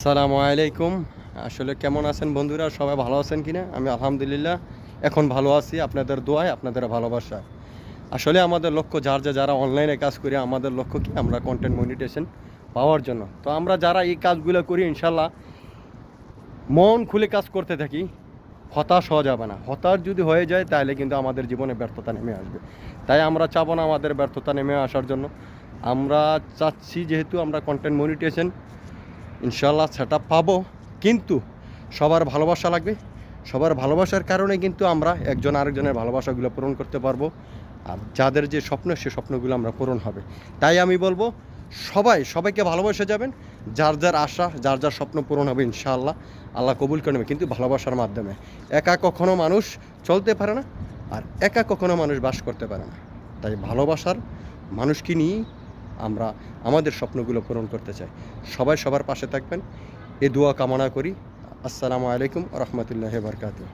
আসসালামু আলাইকুম। আসলে কেমন আছেন বন্ধুরা? সবাই ভালো আছেন কিনা? আমি আলহামদুলিল্লাহ এখন ভালো আছি, আপনাদের দোয়ায়, আপনাদের ভালোবাসায়। আসলে আমাদের লক্ষ্য যারা অনলাইনে কাজ করি, আমাদের লক্ষ্য কি? আমরা কন্টেন্ট মনিটাইজেশন পাওয়ার জন্য। তো আমরা যারা এই কাজগুলো করি ইনশাল্লাহ মন খুলে কাজ করতে থাকি, হতাশ হওয়া যাবে না। হতাশ যদি হয়ে যায় তাহলে কিন্তু আমাদের জীবনে ব্যর্থতা নেমে আসবে। তাই আমরা চাবো না আমাদের ব্যর্থতা নেমে আসার জন্য। আমরা চাচ্ছি যেহেতু আমরা কন্টেন্ট মনিটাইজেশন ইনশাল্লাহ সেটআপ পাবো, কিন্তু সবার ভালোবাসা লাগবে। সবার ভালোবাসার কারণে কিন্তু আমরা একজন আরেকজনের ভালোবাসাগুলো পূরণ করতে পারবো। আর যাদের যে স্বপ্ন, সে স্বপ্নগুলো আমরা পূরণ হবে। তাই আমি বলবো সবাইকে ভালোবাসে যাবেন। যার আশা, যার স্বপ্ন পূরণ হবে ইনশাআল্লাহ। আল্লাহ কবুল করে নেবে, কিন্তু ভালোবাসার মাধ্যমে। একা কখনো মানুষ চলতে পারে না, আর একা কখনো মানুষ বাস করতে পারে না। তাই ভালোবাসার মানুষকে নিয়েই আমরা আমাদের স্বপ্নগুলো পূরণ করতে চাই। সবাই সবার পাশে থাকবেন, এ দোয়া কামনা করি। আসসালামু আলাইকুম ওয়া রাহমাতুল্লাহি ওয়া বারাকাতুহু।